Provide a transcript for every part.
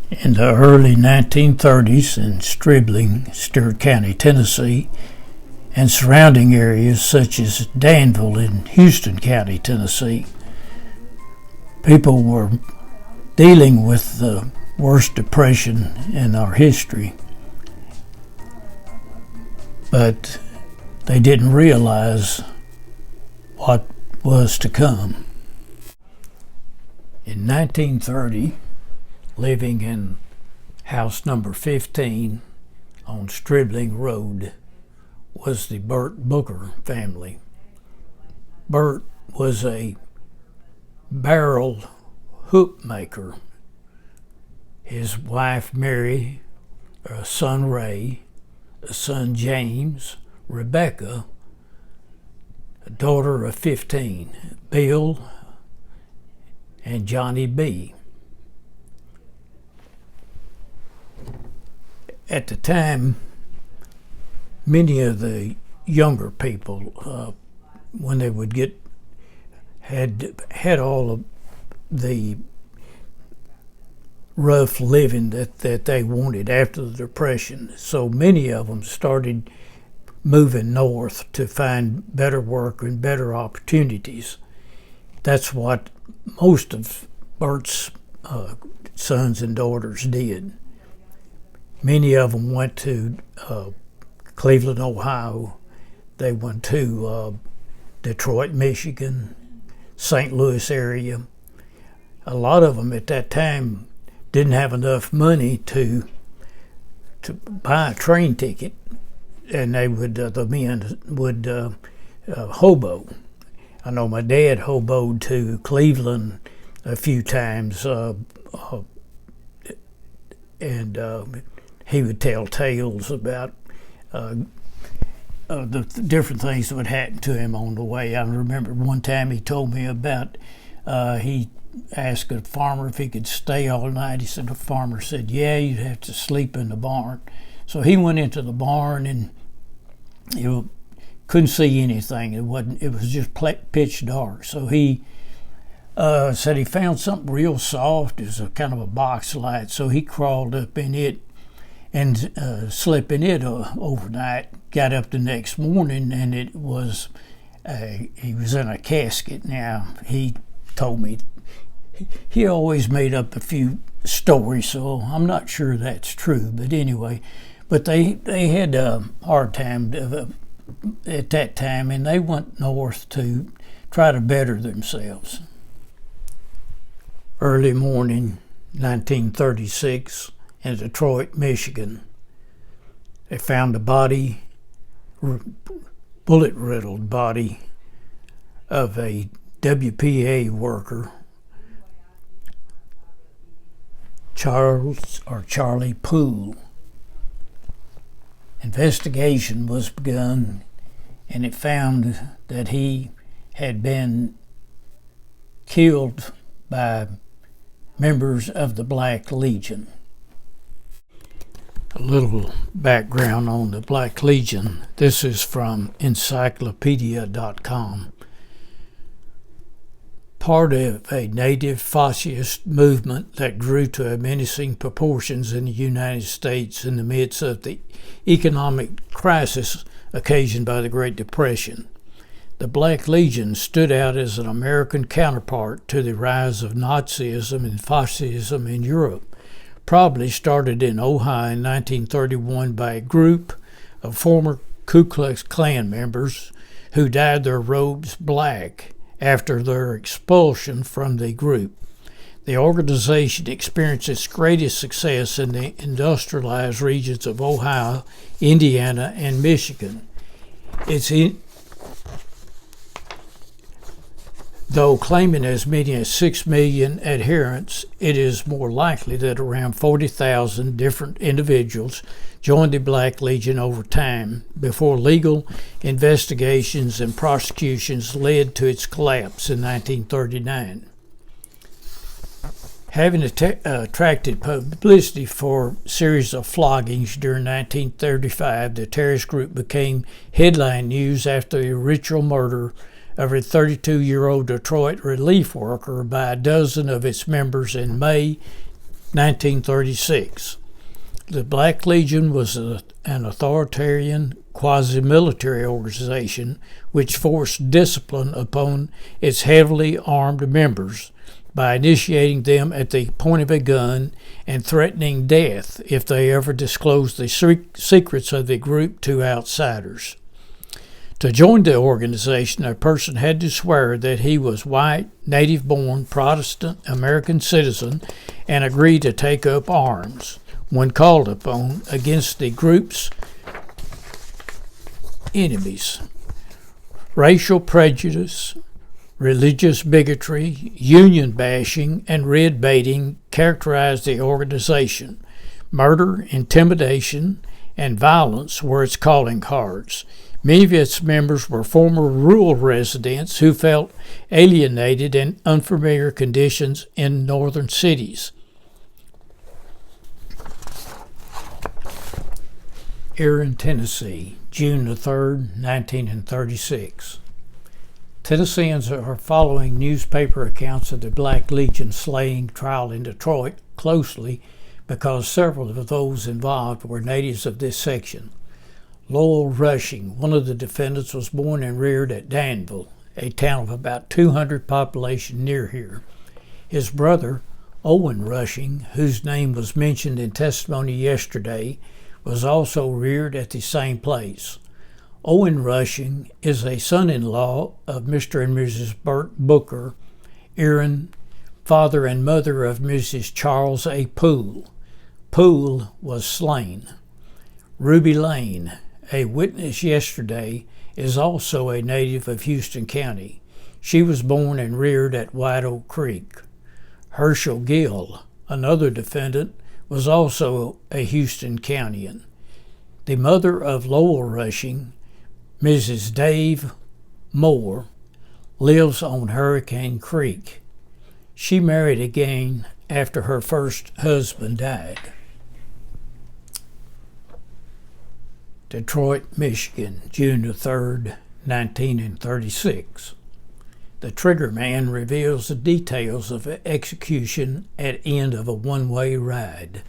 In the early 1930s in Stribling, Stewart County, Tennessee, and surrounding areas such as Danville in Houston County, Tennessee, people were dealing with the worst depression in our history, but they didn't realize what was to come. In 1930, living in house number 15 on Stribling Road was the Burt Booker family. Burt was a barrel hoop maker. His wife Mary, a son Ray, a son James, Rebecca, a daughter of 15, Bill, and Johnny B. At the time, many of the younger people, when they would get, had all of the rough living that they wanted after the Depression. So many of them started moving north to find better work and better opportunities. That's what most of Bert's sons and daughters did. Many of them went to Cleveland, Ohio. They went to Detroit, Michigan, St. Louis area. A lot of them at that time didn't have enough money to buy a train ticket, and they would the men would hobo. I know my dad hoboed to Cleveland a few times, and he would tell tales about the different things that would happen to him on the way. I remember one time he told me about he asked a farmer if he could stay all night. He said the farmer said, "Yeah, you'd have to sleep in the barn." So he went into the barn and he couldn't see anything. It was just pitch dark. So he said he found something real soft. It was a kind of a box light. So he crawled up in it and slept in it overnight. Got up the next morning and it was he was in a casket. Now he told me he always made up a few stories, so I'm not sure that's true. But anyway, but they had a hard time at that time, and they went north to try to better themselves. Early morning, 1936, in Detroit, Michigan, they found a body, bullet-riddled body of a WPA worker, Charlie Poole. Investigation was begun, and it found that he had been killed by members of the Black Legion. A little background on the Black Legion. This is from encyclopedia.com. Part of a native fascist movement that grew to menacing proportions in the United States in the midst of the economic crisis occasioned by the Great Depression. The Black Legion stood out as an American counterpart to the rise of Nazism and fascism in Europe, probably started in Ohio in 1931 by a group of former Ku Klux Klan members who dyed their robes black after their expulsion from the group. The organization experienced its greatest success in the industrialized regions of Ohio, Indiana, and Michigan. Though claiming as many as 6 million adherents, it is more likely that around 40,000 different individuals joined the Black Legion over time before legal investigations and prosecutions led to its collapse in 1939. Having attracted publicity for a series of floggings during 1935, the terrorist group became headline news after the ritual murder of a 32-year-old Detroit relief worker by a dozen of its members in May 1936. The Black Legion was an authoritarian quasi-military organization which forced discipline upon its heavily armed members by initiating them at the point of a gun and threatening death if they ever disclosed the secrets of the group to outsiders. To join the organization, a person had to swear that he was white, native-born, Protestant American citizen and agree to take up arms when called upon against the group's enemies. Racial prejudice, religious bigotry, union bashing, and red baiting characterized the organization. Murder, intimidation, and violence were its calling cards. Many of its members were former rural residents who felt alienated in unfamiliar conditions in northern cities. Erin, Tennessee, June 3, 1936. Tennesseans are following newspaper accounts of the Black Legion slaying trial in Detroit closely because several of those involved were natives of this section. Lowell Rushing, one of the defendants, was born and reared at Danville, a town of about 200 population near here. His brother, Owen Rushing, whose name was mentioned in testimony yesterday, was also reared at the same place. Owen Rushing is a son-in-law of Mr. and Mrs. Burt Booker, Erin, father and mother of Mrs. Charles A. Poole. Poole was slain. Ruby Lane, a witness yesterday, is also a native of Houston County. She was born and reared at White Oak Creek. Herschel Gill, another defendant, was also a Houston Countyan. The mother of Lowell Rushing, Mrs. Dave Moore, lives on Hurricane Creek. She married again after her first husband died. Detroit, Michigan, June 3, 1936. The trigger man reveals the details of an execution at end of a one-way ride.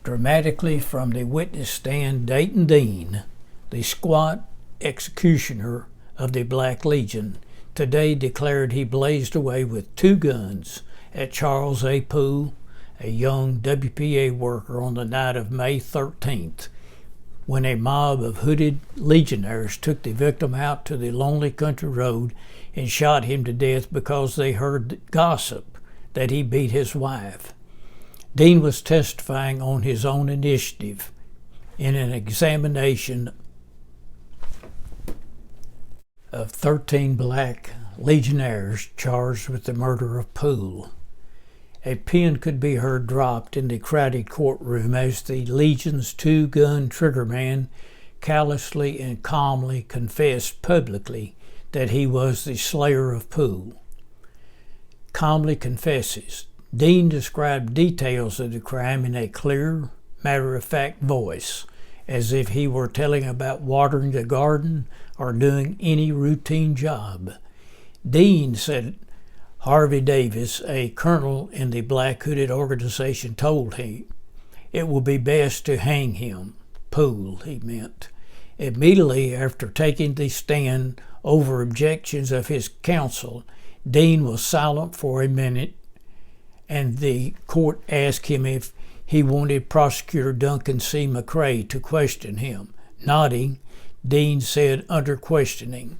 Dramatically from the witness stand, Dayton Dean, the squat executioner of the Black Legion, today declared he blazed away with 2 guns at Charles A. Poole, a young WPA worker, on the night of May 13th, when a mob of hooded legionnaires took the victim out to the lonely country road and shot him to death because they heard gossip that he beat his wife. Dean was testifying on his own initiative in an examination of 13 black legionnaires charged with the murder of Poole. A pin could be heard dropped in the crowded courtroom as the Legion's 2-gun triggerman callously and calmly confessed publicly that he was the slayer of Poole. Calmly confesses. Dean described details of the crime in a clear, matter-of-fact voice, as if he were telling about watering the garden or doing any routine job. Dean said Harvey Davis, a colonel in the black hooded organization, told him it would be best to hang him. Poole, he meant. Immediately after taking the stand over objections of his counsel, Dean was silent for a minute, and the court asked him if he wanted Prosecutor Duncan C. McCrae to question him. Nodding, Dean said under questioning,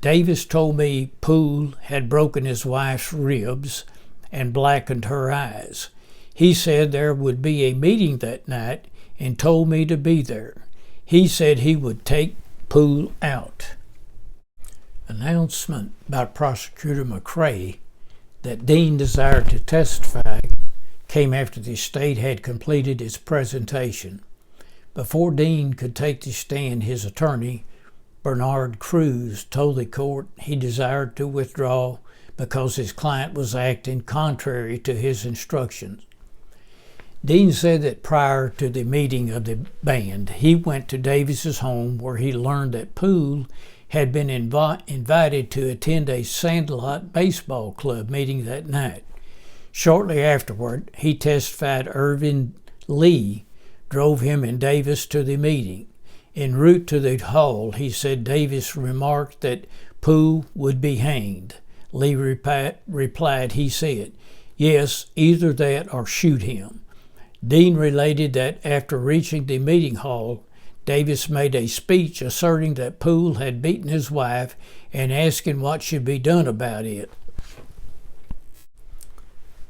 Davis told me Poole had broken his wife's ribs and blackened her eyes. He said there would be a meeting that night and told me to be there. He said he would take Poole out. Announcement by Prosecutor McCrae that Dean desired to testify came after the state had completed its presentation. Before Dean could take the stand, his attorney, Bernard Cruz, told the court he desired to withdraw because his client was acting contrary to his instructions. Dean said that prior to the meeting of the band, he went to Davis's home where he learned that Poole had been invited to attend a Sandlot baseball club meeting that night. Shortly afterward, he testified Irvin Lee drove him and Davis to the meeting. En route to the hall, he said Davis remarked that Poole would be hanged. Lee replied, he said, "Yes, either that or shoot him." Dean related that after reaching the meeting hall, Davis made a speech asserting that Poole had beaten his wife and asking what should be done about it.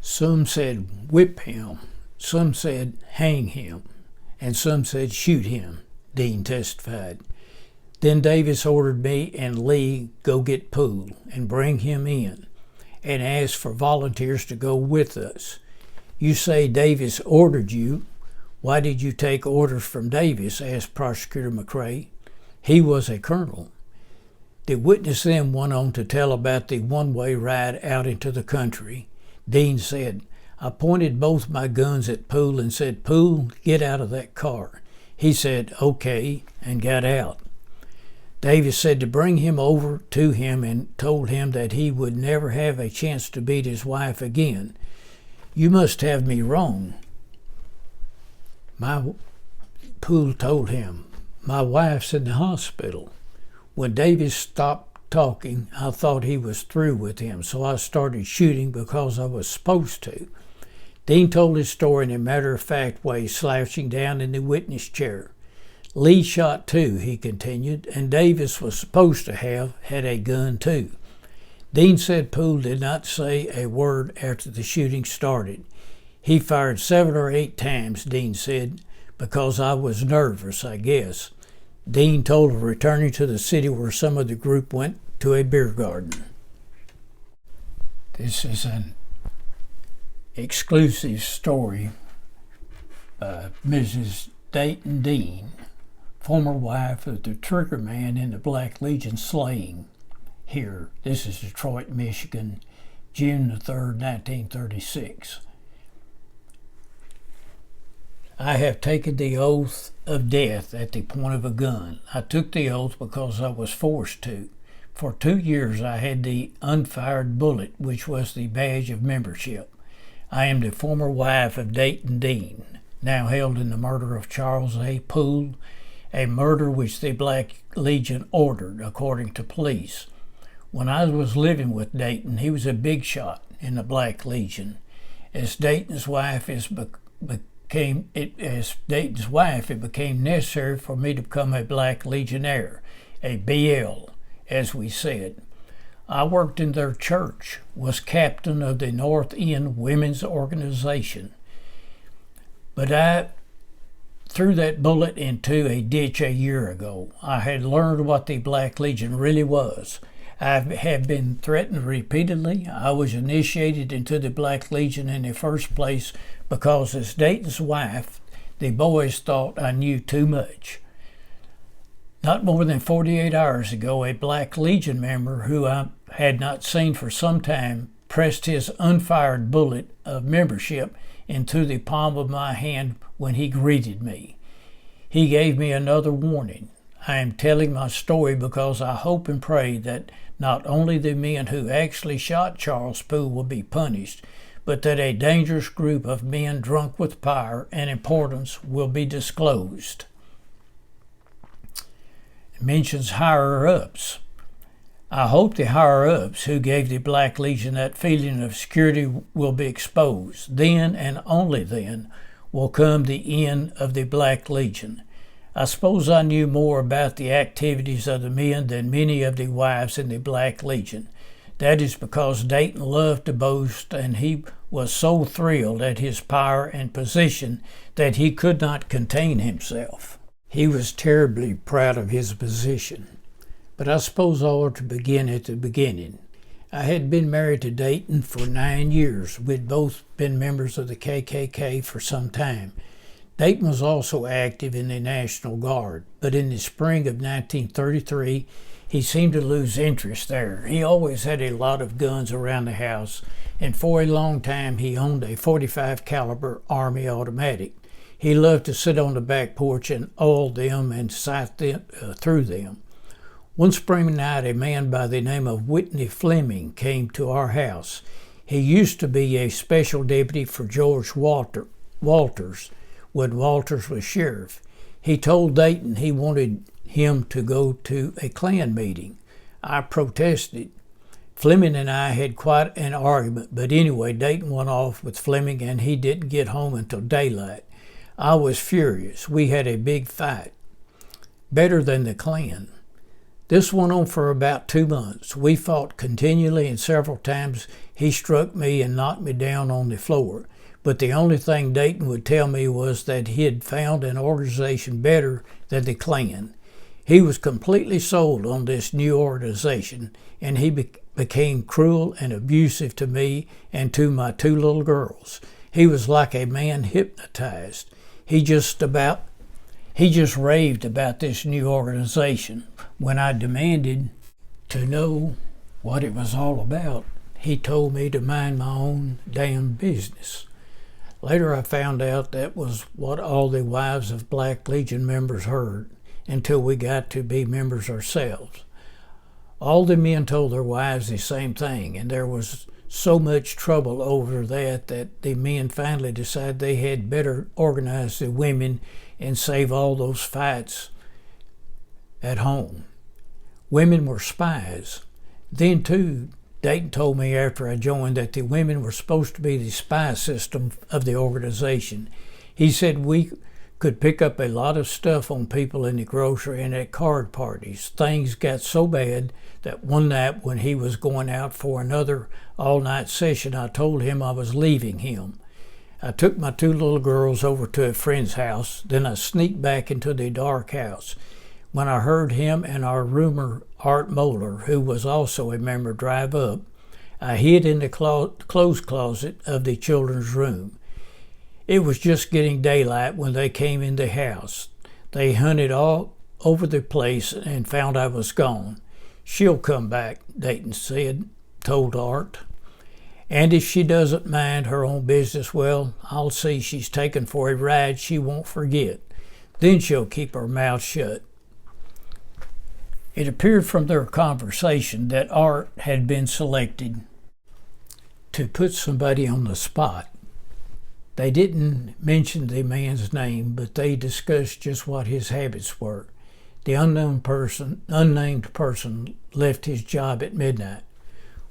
Some said whip him, some said hang him, and some said shoot him, Dean testified. Then Davis ordered me and Lee go get Poole and bring him in, and asked for volunteers to go with us. "You say Davis ordered you. Why did you take orders from Davis?" asked Prosecutor McRae. "He was a colonel." The witness then went on to tell about the one-way ride out into the country. Dean said, "I pointed both my guns at Poole and said, 'Poole, get out of that car.' He said, 'Okay,' and got out." Davis said to bring him over to him and told him that he would never have a chance to beat his wife again. "You must have me wrong." Poole told him, "My wife's in the hospital." When Davis stopped talking, I thought he was through with him, so I started shooting because I was supposed to. Dean told his story in a matter-of-fact way, slouching down in the witness chair. "Lee shot too," he continued, "and Davis was supposed to have had a gun too." Dean said Poole did not say a word after the shooting started. "He fired 7 or 8 times, Dean said, because I was nervous, I guess." Dean told of returning to the city where some of the group went to a beer garden. This is an exclusive story by Mrs. Dayton Dean, former wife of the trigger man in the Black Legion slaying. Here, this is Detroit, Michigan, June the 3rd, 1936. "I have taken the oath of death at the point of a gun. I took the oath because I was forced to. For 2 years I had the unfired bullet, which was the badge of membership. I am the former wife of Dayton Dean, now held in the murder of Charles A. Poole, a murder which the Black Legion ordered, according to police. When I was living with Dayton, he was a big shot in the Black Legion. As Dayton's wife, it became necessary for me to become a Black Legionnaire, a BL, as we said. I worked in their church, was captain of the North End Women's Organization. But I threw that bullet into a ditch a year ago. I had learned what the Black Legion really was. I have been threatened repeatedly. I was initiated into the Black Legion in the first place because as Dayton's wife, the boys thought I knew too much. Not more than 48 hours ago, a Black Legion member who I had not seen for some time pressed his unfired bullet of membership into the palm of my hand when he greeted me. He gave me another warning. I am telling my story because I hope and pray that not only the men who actually shot Charles Poole will be punished, but that a dangerous group of men drunk with power and importance will be disclosed." It mentions higher-ups. "I hope the higher-ups who gave the Black Legion that feeling of security will be exposed. Then, and only then, will come the end of the Black Legion. I suppose I knew more about the activities of the men than many of the wives in the Black Legion. That is because Dayton loved to boast, and he was so thrilled at his power and position that he could not contain himself. He was terribly proud of his position. But I suppose I ought to begin at the beginning. I had been married to Dayton for 9 years. We'd both been members of the KKK for some time. Dayton was also active in the National Guard, but in the spring of 1933, he seemed to lose interest there. He always had a lot of guns around the house, and for a long time he owned a .45 caliber Army automatic. He loved to sit on the back porch and oil them and sight them, through them. One spring night, a man by the name of Whitney Fleming came to our house. He used to be a special deputy for George Walters when Walters was sheriff. He told Dayton he wanted him to go to a Klan meeting. I protested. Fleming and I had quite an argument, but anyway, Dayton went off with Fleming and he didn't get home until daylight. I was furious. We had a big fight. Better than the Klan. This went on for about 2 months. We fought continually, and several times he struck me and knocked me down on the floor. But the only thing Dayton would tell me was that he had found an organization better than the Klan. He was completely sold on this new organization, and he became cruel and abusive to me and to my 2 little girls. He was like a man hypnotized. He just raved about this new organization. When I demanded to know what it was all about, he told me to mind my own damn business. Later I found out that was what all the wives of Black Legion members heard until we got to be members ourselves. All the men told their wives the same thing, and there was so much trouble over that the men finally decided they had better organize the women and save all those fights at home. Women were spies. Then too, Dayton told me after I joined that the women were supposed to be the spy system of the organization. He said we could pick up a lot of stuff on people in the grocery and at card parties. Things got so bad that one night when he was going out for another all-night session, I told him I was leaving him. I took my 2 little girls over to a friend's house, then I sneaked back into the dark house. When I heard him and our roomer, Art Moeller, who was also a member, drive up, I hid in the clothes closet of the children's room. It was just getting daylight when they came in the house. They hunted all over the place and found I was gone. She'll come back, Dayton told Art. And if she doesn't mind her own business, well, I'll see she's taken for a ride she won't forget. Then she'll keep her mouth shut. It appeared from their conversation that Art had been selected to put somebody on the spot. They didn't mention the man's name, but they discussed just what his habits were. The unnamed person left his job at midnight.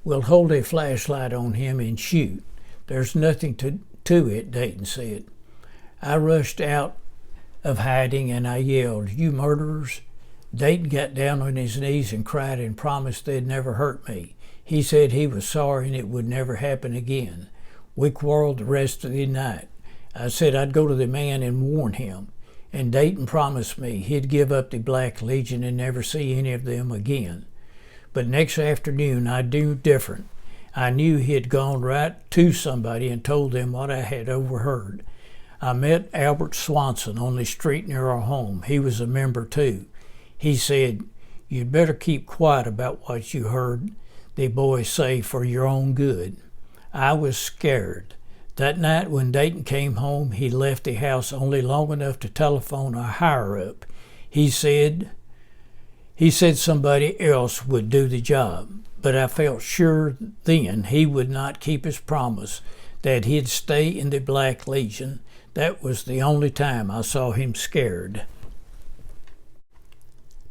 We'll hold a flashlight on him and shoot. There's nothing to it, Dayton said. I rushed out of hiding and I yelled, "You murderers!" Dayton got down on his knees and cried and promised they'd never hurt me. He said he was sorry and it would never happen again. We quarreled the rest of the night. I said I'd go to the man and warn him, and Dayton promised me he'd give up the Black Legion and never see any of them again. But next afternoon I knew different. I knew he had gone right to somebody and told them what I had overheard. I met Albert Swanson on the street near our home. He was a member too. He said, "You'd better keep quiet about what you heard the boys say for your own good." I was scared. That night when Dayton came home, he left the house only long enough to telephone a higher-up. He said somebody else would do the job, but I felt sure then he would not keep his promise, that he'd stay in the Black Legion. That was the only time I saw him scared.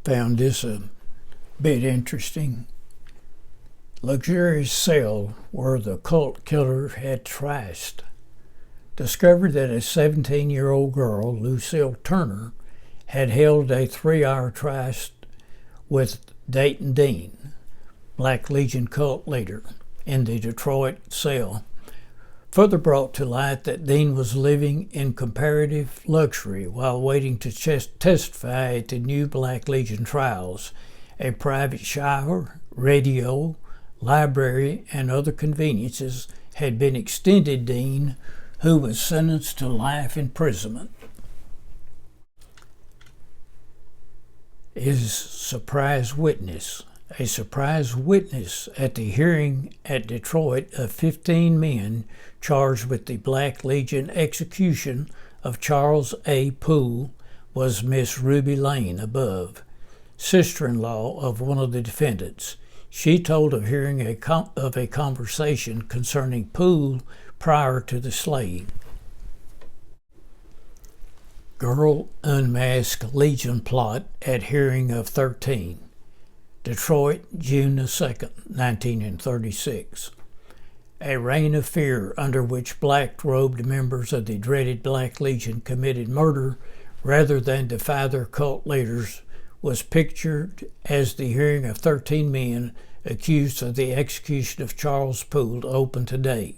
Found this a bit interesting. Luxurious cell where the cult killer had trashed. Discovered that a 17-year-old girl, Lucille Turner, had held a 3-hour tryst with Dayton Dean, Black Legion cult leader, in the Detroit cell. Further brought to light that Dean was living in comparative luxury while waiting to testify at the new Black Legion trials. A private shower, radio, library, and other conveniences had been extended Dean, who was sentenced to life imprisonment. Is surprise witness. A surprise witness at the hearing at Detroit of 15 men charged with the Black Legion execution of Charles A. Poole was Miss Ruby Lane above, sister-in-law of one of the defendants. She told of hearing of a conversation concerning Poole prior to the slaying. Girl unmasked Legion plot at hearing of 13. Detroit, June the 2nd, 1936. A reign of fear under which black-robed members of the dreaded Black Legion committed murder rather than defy their cult leaders was pictured as the hearing of 13 men accused of the execution of Charles Poole opened today.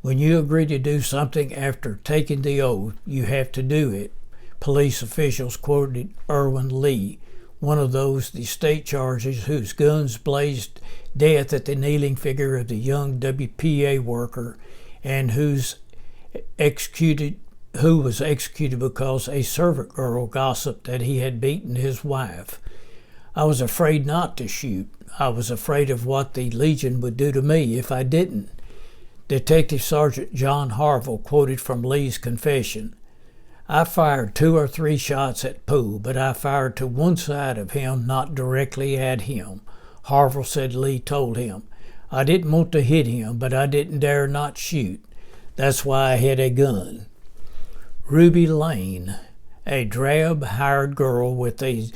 When you agree to do something after taking the oath, you have to do it, police officials quoted Irwin Lee, one of those the state charges whose guns blazed death at the kneeling figure of the Young WPA worker and who was executed because a servant girl gossiped that he had beaten his wife. I was afraid not to shoot. I was afraid of what the Legion would do to me if I didn't. Detective Sergeant John Harville quoted from Lee's confession. I fired 2 or 3 shots at Poole, but I fired to one side of him, not directly at him. Harville said Lee told him. I didn't want to hit him, but I didn't dare not shoot. That's why I had a gun. Ruby Lane, a drab hired girl with a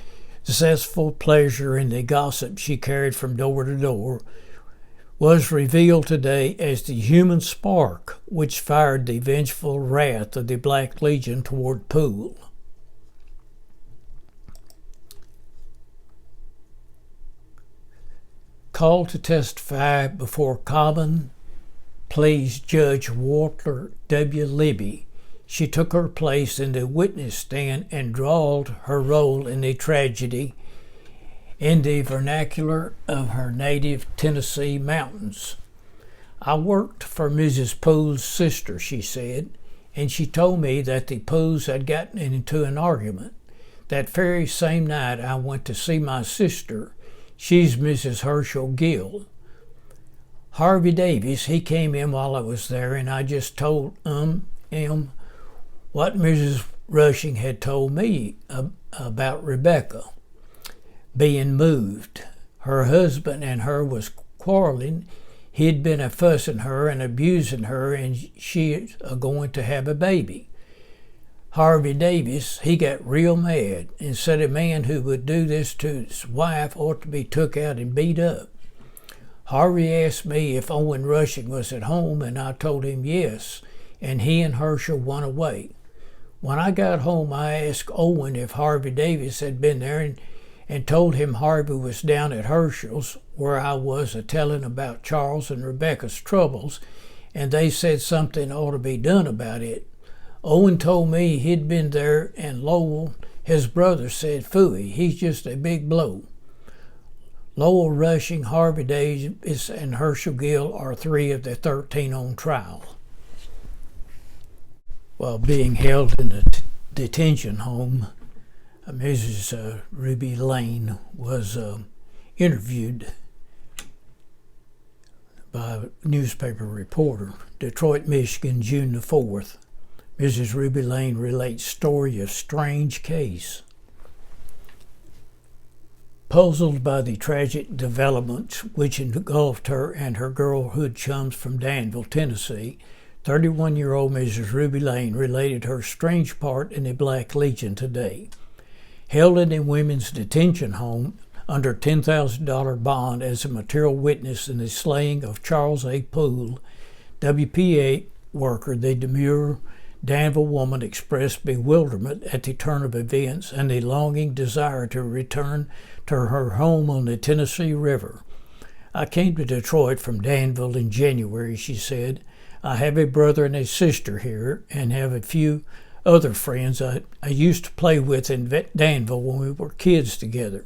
zestful pleasure in the gossip she carried from door to door, was revealed today as the human spark which fired the vengeful wrath of the Black Legion toward Poole. Called to testify before Common Pleas Judge Walter W. Libby, she took her place in the witness stand and drawled her role in the tragedy in the vernacular of her native Tennessee mountains. I worked for Mrs. Poole's sister, she said, and she told me that the Pooles had gotten into an argument. That very same night I went to see my sister. She's Mrs. Herschel Gill. Harvey Davis, he came in while I was there, and I just told him what Mrs. Rushing had told me about Rebecca being moved. Her husband and her was quarreling. He'd been fussing her and abusing her, and she's going to have a baby. Harvey Davis, he got real mad and said a man who would do this to his wife ought to be took out and beat up. Harvey asked me if Owen Rushing was at home, and I told him yes, and he and Herschel went away. When I got home, I asked Owen if Harvey Davis had been there and told him Harvey was down at Herschel's, where I was telling about Charles and Rebecca's troubles, and they said something ought to be done about it. Owen told me he'd been there, and Lowell, his brother, said, "Phooey, he's just a big blow." Lowell Rushing, Harvey Davis, and Herschel Gill are 3 of the 13 on trial. While being held in a detention home, Mrs. Ruby Lane was interviewed by a newspaper reporter. Detroit, Michigan, June the 4th. Mrs. Ruby Lane relates story of strange case. Puzzled by the tragic developments which engulfed her and her girlhood chums from Danville, Tennessee, 31-year-old Mrs. Ruby Lane related her strange part in the Black Legion today. Held in a women's detention home under $10,000 bond as a material witness in the slaying of Charles A. Poole, WPA worker, the demure Danville woman expressed bewilderment at the turn of events and a longing desire to return to her home on the Tennessee River. I came to Detroit from Danville in January, she said. I have a brother and a sister here and have a few other friends I used to play with in Danville when we were kids together.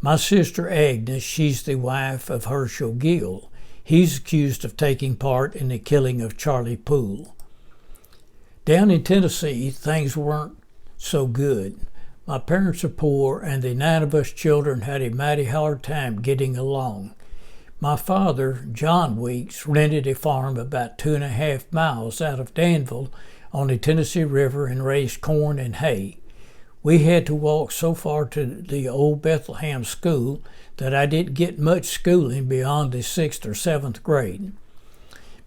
My sister Agnes, she's the wife of Herschel Gill. He's accused of taking part in the killing of Charlie Poole. Down in Tennessee, things weren't so good. My parents are poor, and the 9 of us children had a mighty hard time getting along. My father, John Weeks, rented a farm about 2.5 miles out of Danville on the Tennessee River and raised corn and hay. We had to walk so far to the old Bethlehem school that I didn't get much schooling beyond the 6th or 7th grade.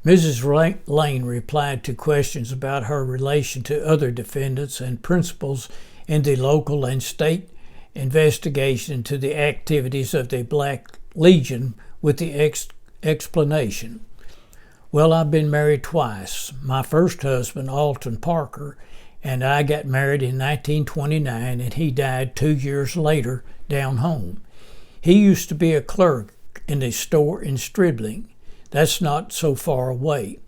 Mrs. Lane replied to questions about her relation to other defendants and principals in the local and state investigation into the activities of the Black Legion with the explanation, "Well, I've been married twice. My first husband, Alton Parker, and I got married in 1929, and he died 2 years later down home. He used to be a clerk in a store in Stribling. That's not so far away.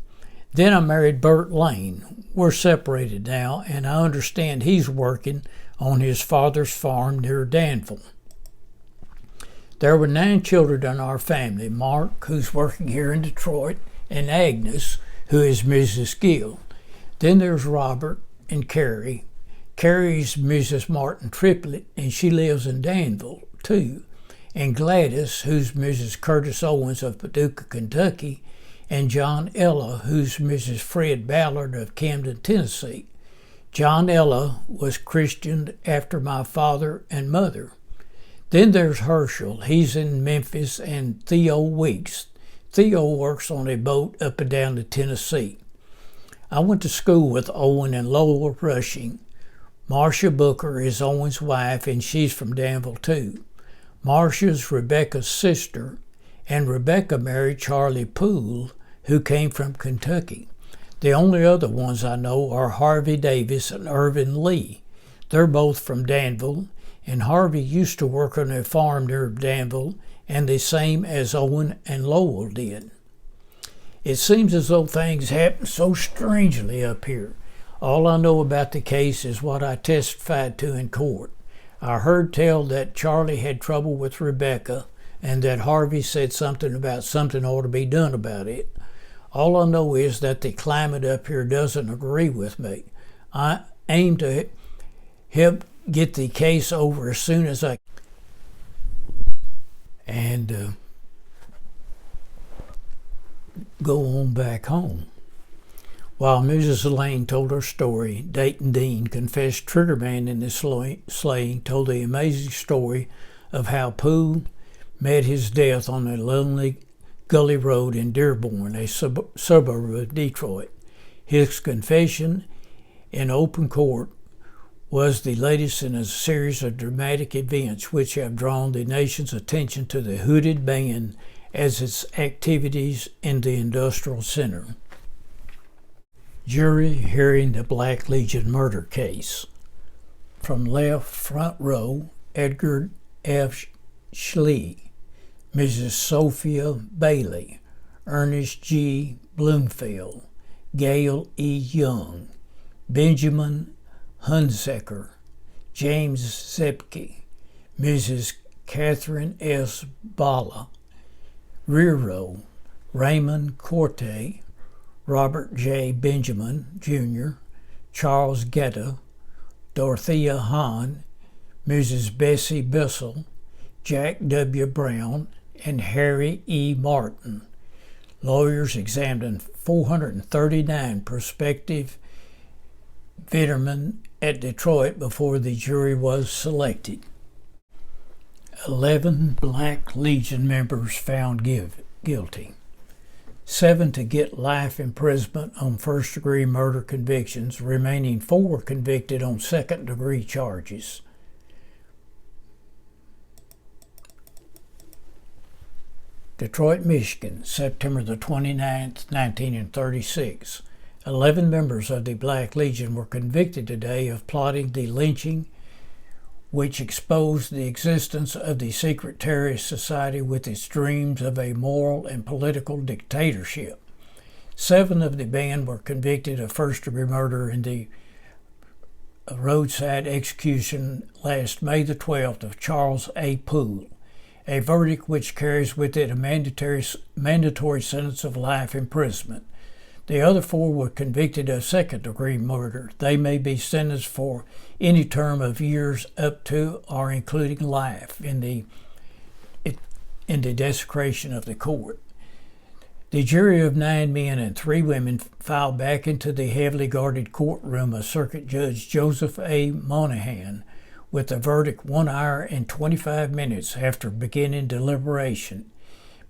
Then I married Bert Lane. We're separated now, and I understand he's working on his father's farm near Danville. There were 9 children in our family: Mark, who's working here in Detroit, and Agnes, who is Mrs. Gill. Then there's Robert and Carrie. Carrie's Mrs. Martin Triplett, and she lives in Danville, too. And Gladys, who's Mrs. Curtis Owens of Paducah, Kentucky, and John Ella, who's Mrs. Fred Ballard of Camden, Tennessee. John Ella was christened after my father and mother. Then there's Herschel. He's in Memphis, and Theo Weeks. Theo works on a boat up and down the Tennessee. I went to school with Owen and Lola Rushing. Marcia Booker is Owen's wife, and she's from Danville, too. Marcia's Rebecca's sister, and Rebecca married Charlie Poole, who came from Kentucky. The only other ones I know are Harvey Davis and Irvin Lee. They're both from Danville, and Harvey used to work on a farm near Danville, and the same as Owen and Lowell did. It seems as though things happen so strangely up here. All I know about the case is what I testified to in court. I heard tell that Charlie had trouble with Rebecca, and that Harvey said something about something ought to be done about it. All I know is that the climate up here doesn't agree with me. I aim to help get the case over as soon as I can and go on back home. While Mrs. Lane told her story, Dayton Dean, confessed triggerman in this slaying, told the amazing story of how Poole met his death on a lonely gully road in Dearborn, a suburb of Detroit. His confession in open court was the latest in a series of dramatic events which have drawn the nation's attention to the hooded band as its activities in the industrial center. Jury hearing the Black Legion murder case. From left front row, Edgar F. Schlee, Mrs. Sophia Bailey, Ernest G. Bloomfield, Gail E. Young, Benjamin Hunsaker, James Zepke, Mrs. Catherine S. Bala. Rear row, Raymond Corte, Robert J. Benjamin, Jr., Charles Getta, Dorothea Hahn, Mrs. Bessie Bissell, Jack W. Brown, and Harry E. Martin. Lawyers examined 439 prospective Vitterman at Detroit before the jury was selected. 11 Black Legion members found guilty. 7 to get life imprisonment on first-degree murder convictions, remaining 4 convicted on second-degree charges. Detroit, Michigan, September the 29th, 1936. 11 members of the Black Legion were convicted today of plotting the lynching, which exposed the existence of the secret terrorist society with its dreams of a moral and political dictatorship. 7 of the band were convicted of first-degree murder in the roadside execution last May the 12th of Charles A. Poole, a verdict which carries with it a mandatory sentence of life imprisonment. The other 4 were convicted of second-degree murder. They may be sentenced for any term of years up to or including life in the desecration of the court. The jury of 9 men and 3 women filed back into the heavily guarded courtroom of Circuit Judge Joseph A. Monahan with the verdict 1 hour and 25 minutes after beginning deliberation.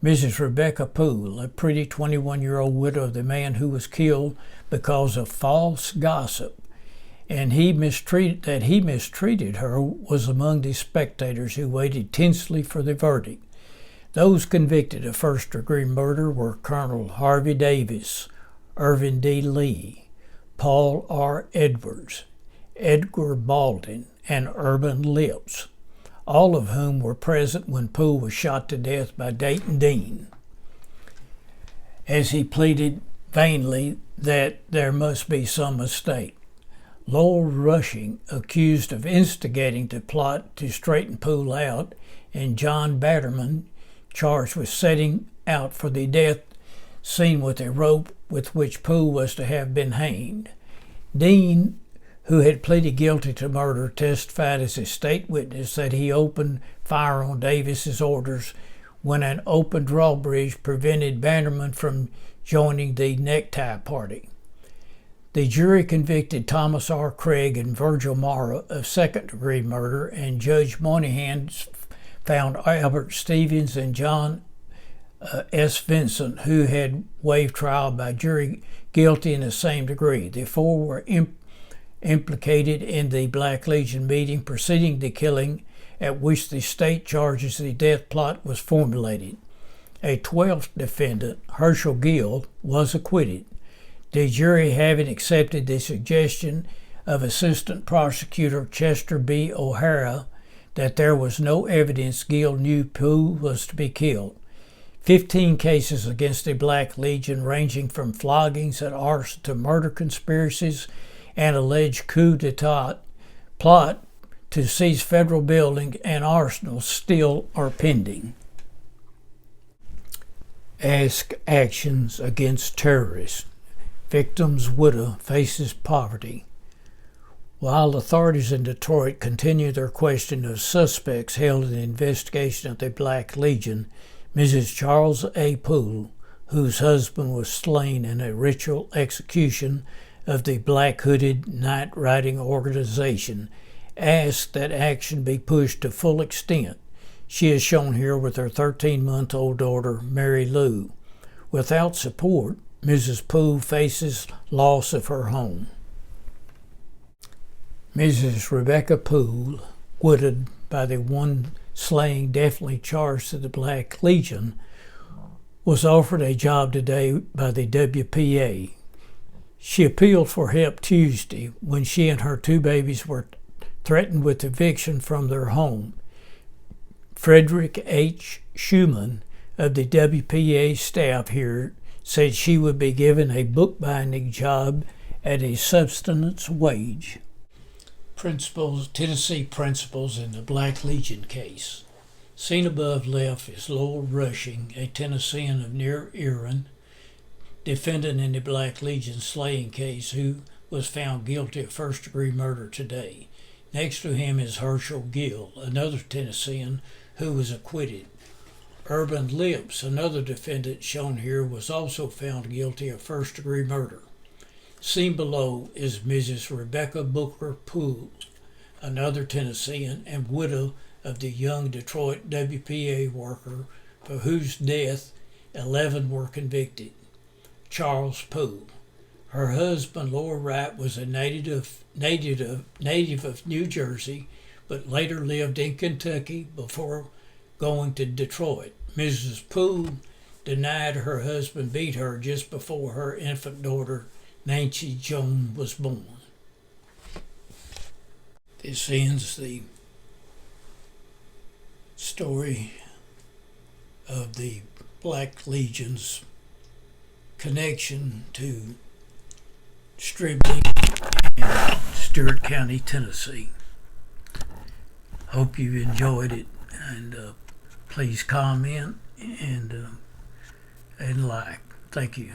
Mrs. Rebecca Poole, a pretty 21-year-old widow of the man who was killed because of false gossip, and he mistreated her, was among the spectators who waited tensely for the verdict. Those convicted of first-degree murder were Colonel Harvey Davis, Irvin D. Lee, Paul R. Edwards, Edgar Baldwin, and Urban Lips, all of whom were present when Poole was shot to death by Dayton Dean, as he pleaded vainly that there must be some mistake. Lowell Rushing, accused of instigating the plot to straighten Poole out, and John Batterman, charged with setting out for the death scene with a rope with which Poole was to have been hanged. Dean, who had pleaded guilty to murder, testified as a state witness that he opened fire on Davis's orders when an open drawbridge prevented Bannerman from joining the necktie party. The jury convicted Thomas R. Craig and Virgil Mara of second-degree murder, and Judge Moynihan found Albert Stevens and John S. Vincent, who had waived trial by jury, guilty in the same degree. The four were implicated in the Black Legion meeting preceding the killing, at which the state charges the death plot was formulated. A 12th defendant, Herschel Gill, was acquitted. The jury, having accepted the suggestion of Assistant Prosecutor Chester B. O'Hara that there was no evidence Gill knew Poole was to be killed, 15 cases against the Black Legion, ranging from floggings and arson to murder conspiracies and alleged coup d'etat plot to seize federal building and arsenals, still are pending. Ask actions against terrorists. Victim's widow faces poverty. While authorities in Detroit continue their question of suspects held in the investigation of the Black Legion, Mrs. Charles A. Poole, whose husband was slain in a ritual execution of the Black Hooded Night Riding Organization, asked that action be pushed to full extent. She is shown here with her 13-month-old daughter, Mary Lou. Without support, Mrs. Poole faces loss of her home. Mrs. Rebecca Poole, widowed by the one slaying definitely charged to the Black Legion, was offered a job today by the WPA. She appealed for help Tuesday when she and her two babies were threatened with eviction from their home. Frederick H. Schumann of the WPA staff here said she would be given a bookbinding job at a subsistence wage. Tennessee principals in the Black Legion case. Seen above left is Lowell Rushing, a Tennessean of near Erin, defendant in the Black Legion slaying case, who was found guilty of first-degree murder today. Next to him is Herschel Gill, another Tennessean who was acquitted. Urban Lips, another defendant shown here, was also found guilty of first-degree murder. Seen below is Mrs. Rebecca Booker Poole, another Tennessean and widow of the Young Detroit WPA worker for whose death 11 were convicted. Charles Poole. Her husband, lower right, was a native of New Jersey, but later lived in Kentucky before going to Detroit. Mrs. Poole denied her husband beat her just before her infant daughter, Nancy Joan, was born. This ends the story of the Black Legion's connection to distributing in Stewart County, Tennessee. Hope you enjoyed it, and please comment and like. Thank you.